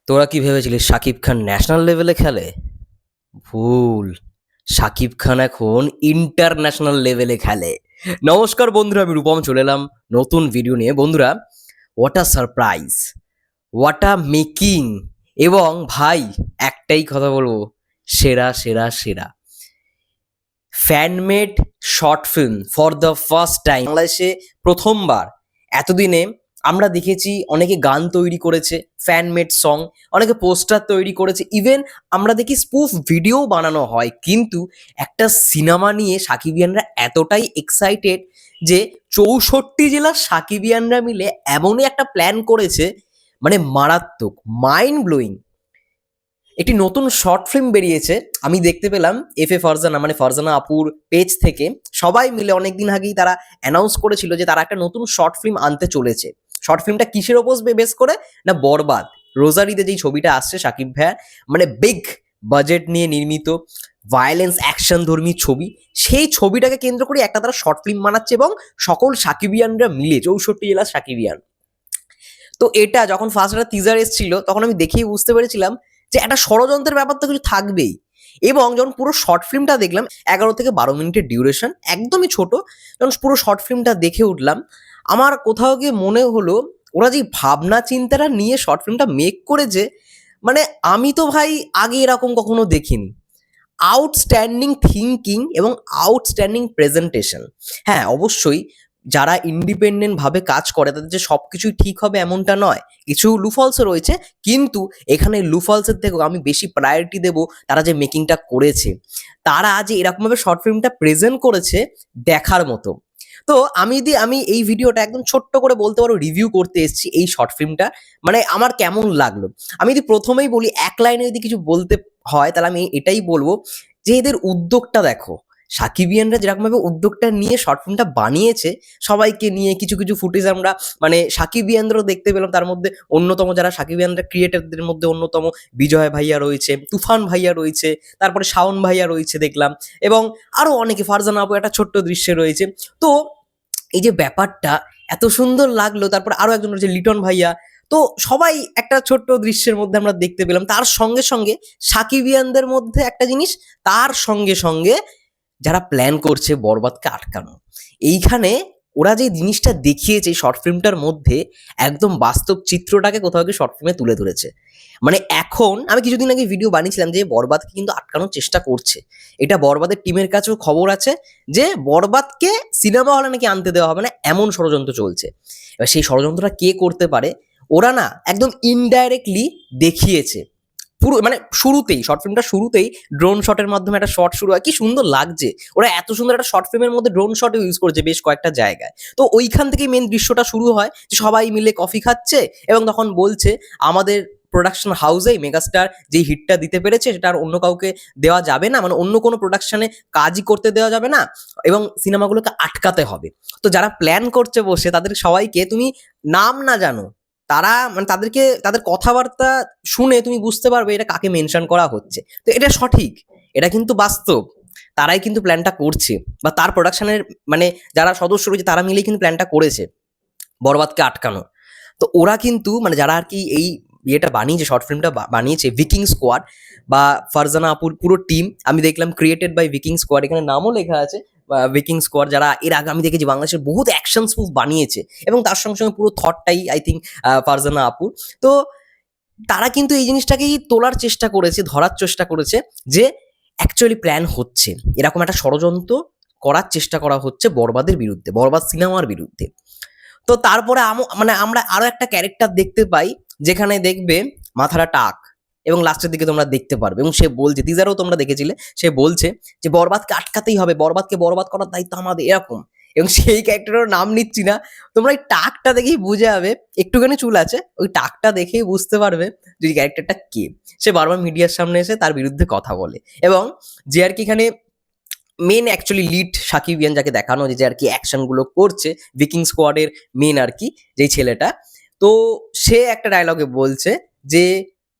তোরা কি ভেবেছিলিস শাকিব খান ন্যাশনাল লেভেলে খেলে? ভুল। শাকিব খান এখন ইন্টারন্যাশনাল লেভেলে খেলে। নমস্কার বন্ধুরা, আমি রূপম চলে এলাম নতুন ভিডিও নিয়ে। বন্ধুরা, what a surprise, what a making. এবং ভাই, একটাই কথা বলবো, সেরা সেরা সেরা fan-made short film for the first time বাংলাদেশে প্রথমবার। এতদিনে আমরা দেখেছি অনেকে গান তৈরি করেছে, ফ্যানমেড সং, অনেকে পোস্টার তৈরি করেছে, ইভেন আমরা দেখি স্পুফ ভিডিও বানানো হয়। কিন্তু একটা সিনেমা নিয়ে সাকিবিয়ানরা এতটাই এক্সাইটেড যে 64 জেলার সাকিবিয়ানরা মিলে এমনই একটা প্ল্যান করেছে, মানে মারাত্মক, মাইন্ড ব্লোয়িং। একটি নতুন শর্ট ফিল্ম বেরিয়েছে, আমি দেখতে পেলাম এফ এ ফারজানা, মানে ফারজানা আপুর পেজ থেকে সবাই মিলে অনেকদিন আগেই তারা অ্যানাউন্স করেছিল যে তারা একটা নতুন শর্ট ফিল্ম আনতে চলেছে। শর্ট ফিল্মটা কিসের ওপর বেস করে না, বরবাদ, রোজারিতে যেই ছবিটা আসছে সাকিব ভাইয়ার, মানে বিগ বাজেট নিয়ে নির্মিত ভায়োলেন্স অ্যাকশন ধর্মী ছবি, সেই ছবিটাকে কেন্দ্র করে একটা তারা শর্ট ফিল্ম বানাচ্ছে এবং সকল সাকিবিয়ানরা মিলে 64 জেলার সাকিবিয়ান। তো এটা যখন ফার্স্ট একটা টিজার এসেছিল তখন আমি দেখেই বুঝতে পেরেছিলাম যে একটা ষড়যন্ত্রের ব্যাপার তো কিছু থাকবেই। এবং যখন পুরো শর্ট ফিল্মটা দেখলাম, 11 থেকে 12 মিনিটের ডিউরেশন, একদমই ছোট, যখন পুরো শর্ট ফিল্মটা দেখে উঠলাম, আমার কোথাও গিয়ে মনে হলো ওরা যে ভাবনা চিন্তাটা নিয়ে শর্ট ফিল্মটা মেক করেছে, মানে আমি তো ভাই আগে এরকম কখনো দেখিনি। আউটস্ট্যান্ডিং থিঙ্কিং এবং আউটস্ট্যান্ডিং প্রেজেন্টেশন। হ্যাঁ, অবশ্যই যারা ইন্ডিপেন্ডেন্ট ভাবে কাজ করে তাদের যে সব কিছুই ঠিক হবে এমনটা নয়, কিছু লুফলসও রয়েছে। কিন্তু এখানে লুফলসের থেকেও আমি বেশি প্রায়োরিটি দেব তারা যে মেকিংটা করেছে, তারা যে এরকমভাবে শর্ট ফিল্মটা প্রেজেন্ট করেছে, দেখার মতো। তো আমি এই ভিডিওটা একদম ছোট্ট করে বলতে পারো রিভিউ করতে এসেছি এই শর্ট ফিল্মটা, মানে আমার কেমন লাগলো। আমি যদি প্রথমেই বলি, এক লাইনে যদি কিছু বলতে হয় তাহলে আমি এটাই বলবো যে এদের উদ্যোগটা দেখো। সাকিবিয়ানরা যেরকমভাবে উদ্যোগটা নিয়ে শর্ট ফিল্মটা বানিয়েছে, সবাইকে নিয়ে কিছু কিছু ফুটেজ আমরা মানে সাকিবিয়ানদেরও দেখতে পেলাম। তার মধ্যে অন্যতম যারা সাকিবিয়ানরা ক্রিয়েটারদের মধ্যে অন্যতম বিজয় ভাইয়া রয়েছে, তুফান ভাইয়া রয়েছে, তারপরে শাওন ভাইয়া রয়েছে দেখলাম, এবং আরও অনেকে, ফারজানা আপু একটা ছোট্ট দৃশ্যে রয়েছে। তো এই যে ব্যাপারটা এত সুন্দর লাগলো। তারপর আরো একজন রয়েছে লিটন ভাইয়া। তো সবাই একটা ছোট্ট দৃশ্যের মধ্যে আমরা দেখতে পেলাম। তার সঙ্গে সঙ্গে সাকিবিয়ানদের মধ্যে একটা জিনিস, তার সঙ্গে সঙ্গে যারা প্ল্যান করছে বরবাদকে আটকানো, এইখানে ওরা যে জিনিসটা দেখিয়েছে শর্ট ফিল্মটার মধ্যে, একদম বাস্তব চিত্রটাকে কোথাও গিয়ে শর্ট ফিল্মে তুলে ধরেছে। মানে এখন আমি কিছুদিন আগে ভিডিও বানিয়েছিলাম যে বরবাদকে কিন্তু আটকানোর চেষ্টা করছে। এটা বরবাদের টিমের কাছেও খবর আছে যে বরবাদকে সিনেমা হলে নাকি আনতে দেওয়া হবে না, এমন ষড়যন্ত্র চলছে। এবার সেই ষড়যন্ত্রটা কে করতে পারে, ওরা না একদম ইনডাইরেক্টলি দেখিয়েছে। পুরো মানে শুরুতেই, শর্ট ফিল্মটা শুরুতেই ড্রোন শটের মাধ্যমে একটা শট শুরু হয়, কি সুন্দর লাগছে। ওরা এত সুন্দর একটা শর্ট ফিল্মের মধ্যে ড্রোন শট ইউজ করেছে বেশ কয়েকটা জায়গায়। তো ওইখান থেকেই মেন দৃশ্যটা শুরু হয়, যে সবাই মিলে কফি খাচ্ছে এবং তখন বলছে আমাদের প্রোডাকশন হাউসেই মেগাস্টার যেই হিটটা দিতে পেরেছে সেটা আর অন্য কাউকে দেওয়া যাবে না, মানে অন্য কোনো প্রোডাকশনে কাজই করতে দেওয়া যাবে না, এবং সিনেমাগুলোকে আটকাতে হবে। তো যারা প্ল্যান করছে বসে, তাদের সবাইকে তুমি নাম না জানো, তারা মানে তাদেরকে তাদের কথাবার্তা শুনে তুমি বুঝতে পারবে এটা কাকে মেনশন করা হচ্ছে। তো এটা সঠিক, এটা কিন্তু বাস্তব। তারাই কিন্তু প্ল্যানটা করছে, বা তার প্রোডাকশনের মানে যারা সদস্য রয়েছে তারা মিলেই কিন্তু প্ল্যানটা করেছে বরবাদকে আটকানো। তো ওরা কিন্তু মানে যারা আর কি এই ইয়েটা বানিয়েছে, শর্ট ফিল্মটা বানিয়েছে, ভিকিং স্কোয়াড বা ফারজানা আপুর পুরো টিম, আমি দেখলাম ক্রিয়েটেড বাই ভিকিং স্কোয়াড, এখানে নামও লেখা আছে ভিকিং স্কোয়াড, যারা এর আগে আমি দেখেছি বাংলাদেশের বহুত অ্যাকশন স্পুফ বানিয়েছে, এবং তার সঙ্গে সঙ্গে পুরো থটটাই আই থিঙ্ক ফারজানা আপুর। তো তারা কিন্তু এই জিনিসটাকেই তোলার চেষ্টা করেছে, ধরার চেষ্টা করেছে যে অ্যাকচুয়ালি প্ল্যান হচ্ছে, এরকম একটা ষড়যন্ত্র করার চেষ্টা করা হচ্ছে বরবাদের বিরুদ্ধে, বরবাদ সিনেমার বিরুদ্ধে। তো তারপরে মানে আমরা আরো একটা ক্যারেক্টার দেখতে পাই, যেখানে দেখবে মাথাটা টাক, এবং লাস্টের দিকে তোমরা দেখতে পারবে, এবং সে বলছে, টিজারও তোমরা দেখেছিলে, সে বলছে যে বরবাদকে আটকাতেই হবে, বরবাদকে বরবাদ করার দায়িত্ব আমাদের, এরকম। এবং সেই ক্যারেক্টারের নাম নিচ্ছি না, তোমরা এই টাকটা দেখেই বুঝে যাবে, একটুখানি চুল আছে, ওই টাকটা দেখেই বুঝতে পারবে যে ক্যারেক্টারটা কে। সে বারবার মিডিয়ার সামনে এসে তার বিরুদ্ধে কথা বলে, এবং যে আর কি এখানে মেন অ্যাকচুয়ালি লিড সাকিবিয়ান যাকে দেখানো, যে আর কি অ্যাকশনগুলো করছে ভিকিং স্কোয়াডের মেন আর কি যেই ছেলেটা, তো সে একটা ডায়লগে বলছে যে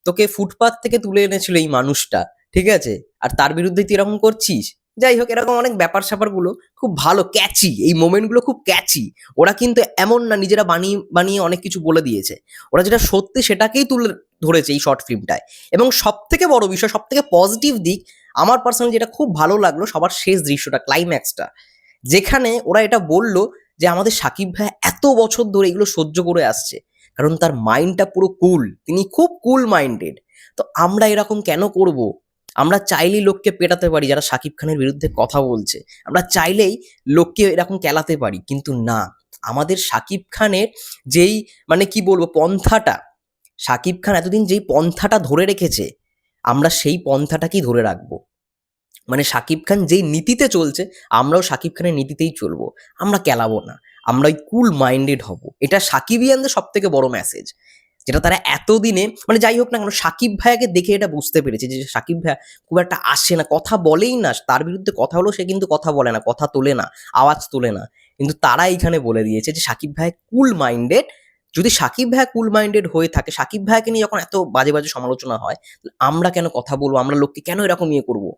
তোকে ফুটপাথ থেকে তুলে এনেছিল এই মানুষটা, ঠিক আছে, আর তার বিরুদ্ধে তুই এরকম করছিস। যাই হোক, এরকম অনেক ব্যাপার স্যাপার গুলো খুব ভালো, ক্যাচি, এই মোমেন্টগুলো খুব ক্যাচি। ওরা কিন্তু এমন না নিজেরা বানিয়ে বানিয়ে অনেক কিছু বলে দিয়েছে, ওরা যেটা সত্যি সেটাকেই তুলে ধরেছে এই শর্ট ফিল্মটায়। এবং সব থেকে বড় বিষয়, সব থেকে পজিটিভ দিক আমার পার্সোনালি যেটা খুব ভালো লাগলো, সবার শেষ দৃশ্যটা, ক্লাইম্যাক্সটা, যেখানে ওরা এটা বলল যে আমাদের সাকিব ভাই এত বছর ধরে এগুলো সহ্য করে আসছে, কারণ তার মাইন্ডটা পুরো কুল, তিনি খুব কুল মাইন্ডেড। তো আমরা এরকম কেন করব? আমরা চাইলেই লোককে পেটাতে পারি যারা শাকিব খানের বিরুদ্ধে কথা বলছে, আমরা চাইলেই লোককে এরকম কেলাতে পারি, কিন্তু না, আমাদের শাকিব খানের যেই মানে কি বলবো পন্থাটা, শাকিব খান এতদিন যেই পন্থাটা ধরে রেখেছে, আমরা সেই পন্থাটাকেই ধরে রাখবো। মানে শাকিব খান যেই নীতিতে চলছে, আমরাও শাকিব খানের নীতিতেই চলবো। আমরা কেলাবো না, আমরা ওই কুল মাইন্ডেড হব। এটা সাকিবিয়ানদের সব থেকে বড় মেসেজ, যেটা তারা এতদিনে মানে যাই হোক না কেন সাকিব ভাইয়াকে দেখে এটা বুঝতে পেরেছে যে সাকিব ভাইয়া খুব একটা আসে না, কথা বলেই না, তার বিরুদ্ধে কথা হলেও সে কিন্তু কথা বলে না, কথা তোলে না, আওয়াজ তোলে না। কিন্তু তারা এইখানে বলে দিয়েছে যে সাকিব ভাই কুল মাইন্ডেড। যদি সাকিব ভাইয়া কুল মাইন্ডেড হয়ে থাকে, সাকিব ভাইয়াকে নিয়ে যখন এত বাজে বাজে সমালোচনা হয়, আমরা কেন কথা বলবো, আমরা লোককে কেন এরকম ইয়ে করবো?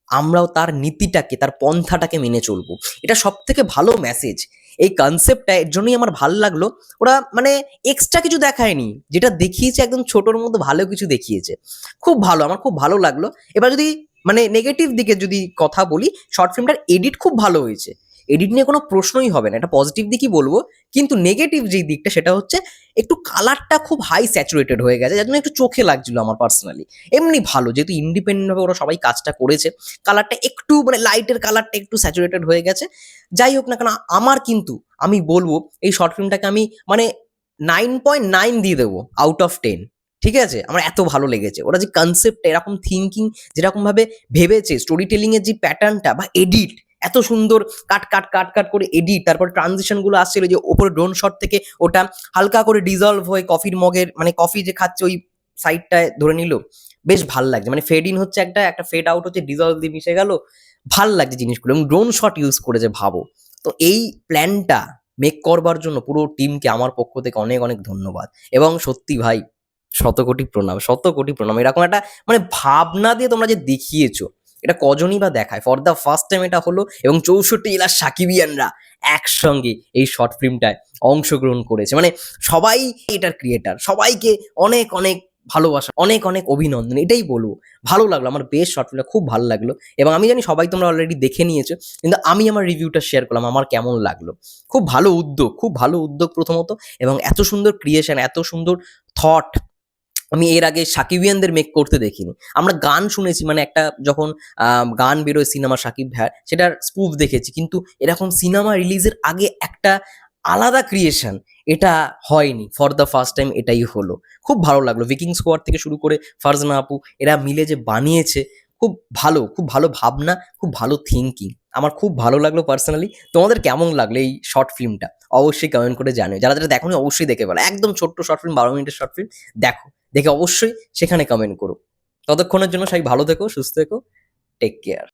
আমরাও তার নীতিটাকে, তার পন্থাটাকে মেনে চলবো। এটা সব থেকে ভালো মেসেজ। এই কনসেপ্টটা এর জন্যই আমার ভালো লাগলো। ওরা মানে এক্সট্রা কিছু দেখায়নি, যেটা দেখিয়েছে একদম ছোটোর মধ্যে ভালো কিছু দেখিয়েছে। খুব ভালো, আমার খুব ভালো লাগলো। এবার যদি মানে নেগেটিভ দিকে যদি কথা বলি, শর্ট ফিল্মটার এডিট খুব ভালো হয়েছে, এডিট নিয়ে কোনো প্রশ্নই হবে না, এটা পজিটিভ দিকই বলবো। কিন্তু নেগেটিভ যেই দিকটা সেটা হচ্ছে একটু কালারটা খুব হাই স্যাচুরেটেড হয়ে গেছে, যার জন্য একটু চোখে লাগছিল আমার পার্সোনালি। এমনি ভালো, যেহেতু ইন্ডিপেন্ডেন্টভাবে ওরা সবাই কাজটা করেছে, কালারটা একটু মানে লাইটের কালারটা একটু স্যাচুরেটেড হয়ে গেছে। যাই হোক না কেন, আমার কিন্তু আমি বলবো এই শর্ট ফিল্মটাকে আমি মানে 9.9 দিয়ে দেবো আউট অফ 10। ঠিক আছে, আমার এত ভালো লেগেছে ওরা যে কনসেপ্ট, এরকম থিঙ্কিং, যেরকম ভাবে ভেবেছে, স্টোরি টেলিং এর যে প্যাটার্নটা বা এডিট, এত সুন্দর কাট কাট কাট কাট করে এডিট, তারপর ট্রানজিশন গুলো আসছিল যে ওপরে ড্রোন শট থেকে ওটা হালকা করে ডিজলভ হয়ে কফির মগের মানে কফি যে খাচ্ছে ওই সাইডটায় ধরে নিল, বেশ ভাল লাগছে। মানে ফেড ইন হচ্ছে একটা, একটা ফেড আউট হচ্ছে, ডিজলভ দিয়ে মিশে গেল, ভাল লাগছে জিনিসগুলো, এবং ড্রোন শট ইউজ করেছে ভাবো। তো এই প্ল্যানটা মেক করবার জন্য পুরো টিমকে আমার পক্ষ থেকে অনেক অনেক ধন্যবাদ। এবং সত্যি ভাই, শত কোটি প্রণাম, শত কোটি প্রণাম। এরকম একটা মানে ভাবনা দিয়ে তোমরা যে দেখিয়েছো, এটা কজনই বা দেখায়। ফর দ্য ফার্স্ট টাইম এটা হলো, এবং 64 জেলার সাকিবিয়ানরা একসঙ্গে এই শর্ট ফিল্মটায় অংশগ্রহণ করেছে। মানে সবাই এটার ক্রিয়েটার, সবাইকে অনেক অনেক ভালোবাসা, অনেক অনেক অভিনন্দন, এটাই বলবো। ভালো লাগলো আমার, বেশ শর্ট ফিল্মটা খুব ভালো লাগলো। এবং আমি জানি সবাই তোমরা অলরেডি দেখে নিয়েছো, কিন্তু আমি আমার রিভিউটা শেয়ার করলাম আমার কেমন লাগলো। খুব ভালো উদ্যোগ, খুব ভালো উদ্যোগ প্রথমত, এবং এত সুন্দর ক্রিয়েশন, এত সুন্দর থট আমি এর আগে সাকিবিয়ানদের মেক করতে দেখিনি। আমরা গান শুনেছি, মানে একটা যখন গান বেরোয় সিনেমা সাকিব ভাইয়ার, সেটার স্পুফ দেখেছি, কিন্তু এরকম সিনেমা রিলিজের আগে একটা আলাদা ক্রিয়েশন এটা হয়নি। ফর দ্য ফার্স্ট টাইম এটাই হলো। খুব ভালো লাগলো। ভিকিং স্কোয়াড থেকে শুরু করে ফারজানা আপু, এরা মিলে যে বানিয়েছে, খুব ভালো, খুব ভালো ভাবনা, খুব ভালো থিঙ্কিং। আমার খুব ভালো লাগলো পার্সোনালি। তোমাদের কেমন লাগলো এই শর্ট ফিল্মটা? অবশ্যই কমেন্ট করে জানিও। যারা যারা দেখোনি অবশ্যই দেখে বলো, একদম ছোট্ট শর্ট ফিল্ম, 12 মিনিটের শর্ট ফিল্ম, দেখো, দেখে অবশ্যই সেখানে কমেন্ট করো। ততক্ষণের জন্য সবাই ভালো থেকো, সুস্থ থেকো, টেক কেয়ার।